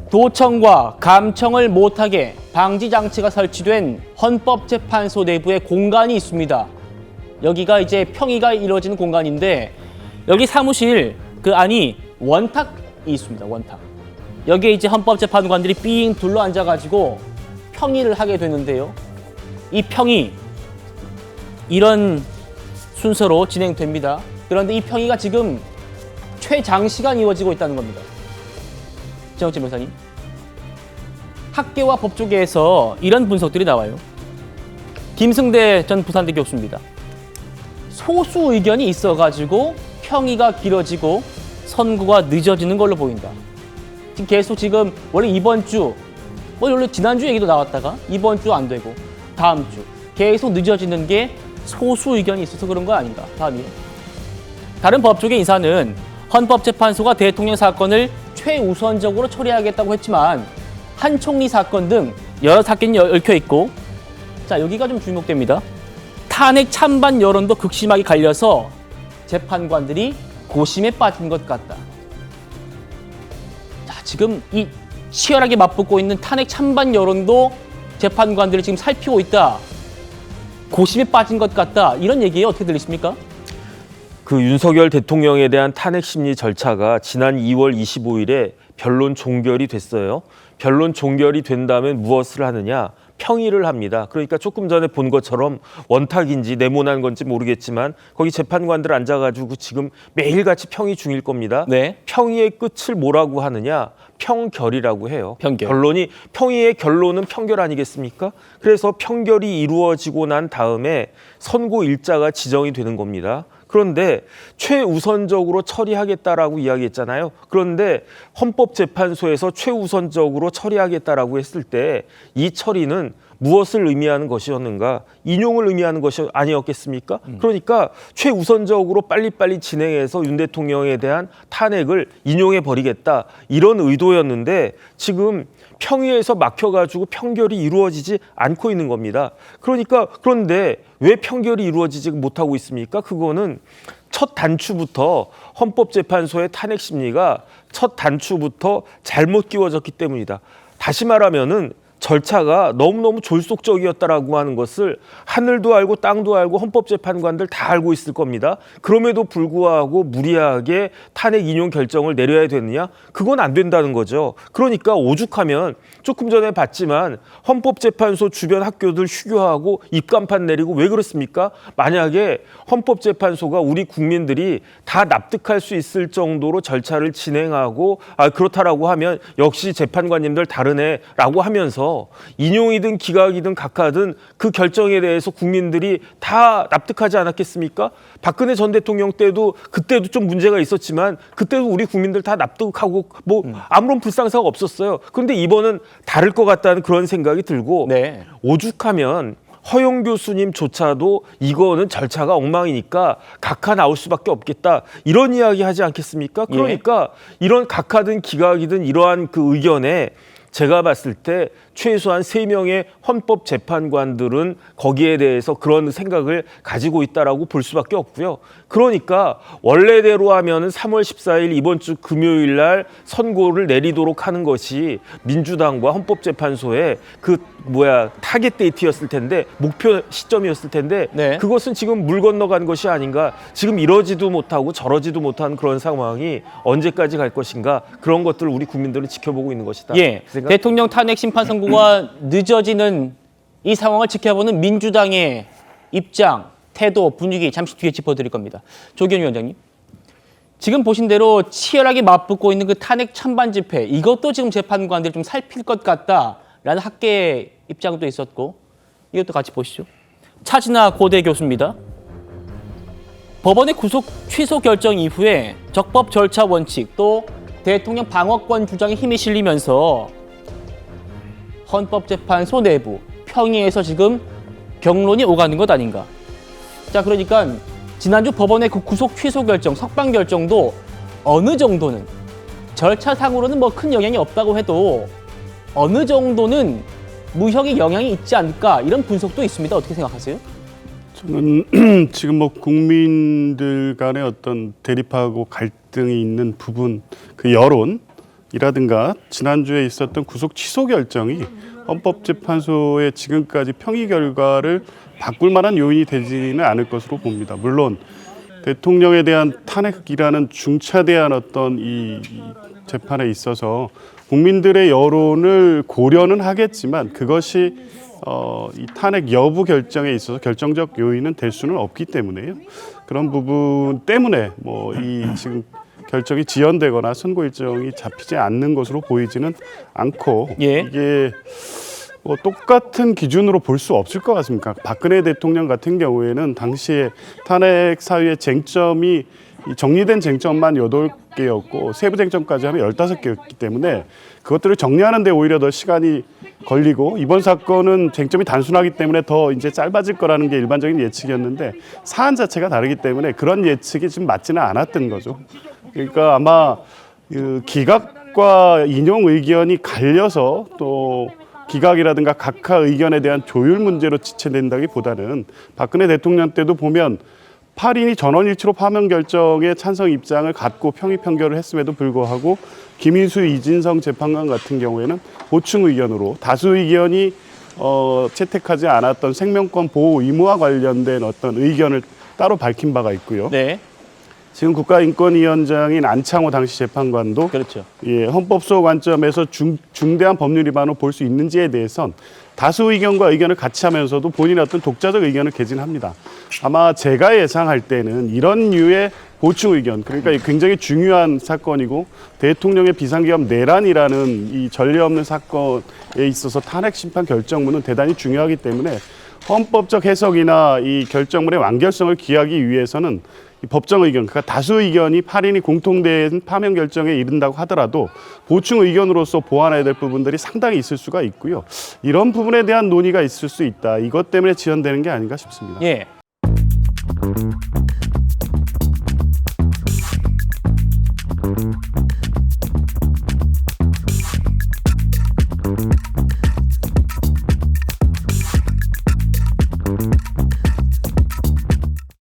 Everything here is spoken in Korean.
도청과 감청을 못하게 방지 장치가 설치된 헌법재판소 내부에 공간이 있습니다. 여기가 이제 평의가 이루어지는 공간인데 여기 사무실 그 안이 원탁이 있습니다. 원탁. 여기에 이제 헌법재판관들이 삥 둘러 앉아가지고 평의를 하게 되는데요. 이 평의 이런 순서로 진행됩니다. 그런데 이 평의가 지금 최장시간 이루어지고 있다는 겁니다. 정혁진 변호사님. 학계와 법조계에서 이런 분석들이 나와요. 김승대 전 부산대 교수입니다. 소수 의견이 있어가지고 평의가 길어지고 선고가 늦어지는 걸로 보인다. 지금 원래 이번 주, 원래 지난주 얘기도 나왔다가 이번 주 안 되고 다음 주 계속 늦어지는 게 소수 의견이 있어서 그런 거 아닌가. 다음이요. 다른 법조계 인사는 헌법재판소가 대통령 사건을 최우선적으로 처리하겠다고 했지만 한 총리 사건 등 여러 사건이 얽혀 있고, 자 여기가 좀 주목됩니다. 탄핵 찬반 여론도 극심하게 갈려서 재판관들이 고심에 빠진 것 같다. 자 지금 이 치열하게 맞붙고 있는 탄핵 찬반 여론도 재판관들이 지금 살피고 있다. 고심에 빠진 것 같다. 이런 얘기에 어떻게 들리십니까? 그 윤석열 대통령에 대한 탄핵 심리 절차가 지난 2월 25일에 변론 종결이 됐어요. 변론 종결이 된다면 무엇을 하느냐? 평의를 합니다. 그러니까 조금 전에 본 것처럼 원탁인지 네모난 건지 모르겠지만 거기 재판관들 앉아가지고 지금 매일같이 평의 중일 겁니다. 네. 평의의 끝을 뭐라고 하느냐? 평결이라고 해요. 평결. 결론이 평의의 결론은 평결 아니겠습니까? 그래서 평결이 이루어지고 난 다음에 선고 일자가 지정이 되는 겁니다. 그런데 최우선적으로 처리하겠다라고 이야기했잖아요. 그런데 헌법재판소에서 최우선적으로 처리하겠다라고 했을 때 이 처리는 무엇을 의미하는 것이었는가? 인용을 의미하는 것이 아니었겠습니까? 그러니까 최우선적으로 빨리빨리 진행해서 윤 대통령에 대한 탄핵을 인용해 버리겠다. 이런 의도였는데 지금 평의에서 막혀가지고 평결이 이루어지지 않고 있는 겁니다. 그런데 왜 평결이 이루어지지 못하고 있습니까? 그거는 첫 단추부터 헌법재판소의 탄핵 심리가 첫 단추부터 잘못 끼워졌기 때문이다. 다시 말하면은 절차가 너무너무 졸속적이었다라고 하는 것을 하늘도 알고 땅도 알고 헌법재판관들 다 알고 있을 겁니다. 그럼에도 불구하고 무리하게 탄핵 인용 결정을 내려야 되느냐? 그건 안 된다는 거죠. 그러니까 오죽하면 조금 전에 봤지만 헌법재판소 주변 학교들 휴교하고 입간판 내리고 왜 그렇습니까? 만약에 헌법재판소가 우리 국민들이 다 납득할 수 있을 정도로 절차를 진행하고 그렇다라고 하면 역시 재판관님들 다르네라고 하면서 인용이든 기각이든 각하든 그 결정에 대해서 국민들이 다 납득하지 않았겠습니까? 박근혜 전 대통령 때도 그때도 좀 문제가 있었지만 그때도 우리 국민들 다 납득하고 뭐 아무런 불상사가 없었어요. 그런데 이번은 다를 것 같다는 그런 생각이 들고 네. 오죽하면 허용 교수님조차도 이거는 절차가 엉망이니까 각하 나올 수밖에 없겠다. 이런 이야기 하지 않겠습니까? 그러니까 이런 각하든 기각이든 이러한 그 의견에 제가 봤을 때 최소한 3명의 헌법재판관들은 거기에 대해서 그런 생각을 가지고 있다라고 볼 수밖에 없고요. 그러니까 원래대로 하면은 3월 14일 이번 주 금요일 날 선고를 내리도록 하는 것이 민주당과 헌법재판소의 타겟 데이트였을 텐데 목표 시점이었을 텐데 네. 그것은 지금 물 건너간 것이 아닌가. 지금 이러지도 못하고 저러지도 못한 그런 상황이 언제까지 갈 것인가. 그런 것들을 우리 국민들은 지켜보고 있는 것이다. 예. 대통령 탄핵 심판 선고가 늦어지는 이 상황을 지켜보는 민주당의 입장, 태도, 분위기 잠시 뒤에 짚어드릴 겁니다. 조기현 위원장님. 지금 보신 대로 치열하게 맞붙고 있는 그 탄핵 찬반 집회, 이것도 지금 재판관들이 좀 살필 것 같다라는 학계의 입장도 있었고, 이것도 같이 보시죠. 차진아 고대 교수입니다. 법원의 구속 취소 결정 이후에 적법 절차 원칙 또 대통령 방어권 주장에 힘이 실리면서 헌법재판소 내부 평의에서 지금 경론이 오가는 것 아닌가. 자, 그러니까 지난주 법원의 그 구속 취소 결정, 석방 결정도 어느 정도는 절차상으로는 뭐 큰 영향이 없다고 해도 어느 정도는 무형의 영향이 있지 않을까 이런 분석도 있습니다. 어떻게 생각하세요? 저는 지금 뭐 국민들 간의 어떤 대립하고 갈등이 있는 부분, 그 여론 이라든가 지난주에 있었던 구속 취소 결정이 헌법재판소의 지금까지 평의 결과를 바꿀 만한 요인이 되지는 않을 것으로 봅니다. 물론 대통령에 대한 탄핵이라는 중차대한 어떤 이 재판에 있어서 국민들의 여론을 고려는 하겠지만 그것이 이 탄핵 여부 결정에 있어서 결정적 요인은 될 수는 없기 때문에요. 그런 부분 때문에 뭐 이 지금 결정이 지연되거나 선고 일정이 잡히지 않는 것으로 보이지는 않고 예. 이게 뭐 똑같은 기준으로 볼 수 없을 것 같습니다. 박근혜 대통령 같은 경우에는 당시에 탄핵 사유의 쟁점이 이 정리된 쟁점만 8개였고 세부 쟁점까지 하면 15개였기 때문에 그것들을 정리하는 데 오히려 더 시간이 걸리고 이번 사건은 쟁점이 단순하기 때문에 더 이제 짧아질 거라는 게 일반적인 예측이었는데 사안 자체가 다르기 때문에 그런 예측이 지금 맞지는 않았던 거죠. 그러니까 아마 그 기각과 인용 의견이 갈려서 또 기각이라든가 각하 의견에 대한 조율 문제로 지체된다기보다는 박근혜 대통령 때도 보면 8인이 전원일치로 파면 결정에 찬성 입장을 갖고 평의 판결을 했음에도 불구하고 김인수, 이진성 재판관 같은 경우에는 보충 의견으로 다수 의견이 채택하지 않았던 생명권 보호 의무와 관련된 어떤 의견을 따로 밝힌 바가 있고요. 네. 지금 국가인권위원장인 안창호 당시 재판관도 그렇죠. 예, 헌법소 관점에서 중대한 법률 위반으로 볼 수 있는지에 대해선 다수 의견과 의견을 같이 하면서도 본인의 어떤 독자적 의견을 개진합니다. 아마 제가 예상할 때는 이런 류의 보충 의견, 그러니까 굉장히 중요한 사건이고 대통령의 비상계엄 내란이라는 이 전례 없는 사건에 있어서 탄핵 심판 결정문은 대단히 중요하기 때문에 헌법적 해석이나 이 결정문의 완결성을 기하기 위해서는 이 법정 의견, 그러니까 다수 의견이 8인이 공통된 파면 결정에 이른다고 하더라도 보충 의견으로서 보완해야 될 부분들이 상당히 있을 수가 있고요. 이런 부분에 대한 논의가 있을 수 있다. 이것 때문에 지연되는 게 아닌가 싶습니다. 예.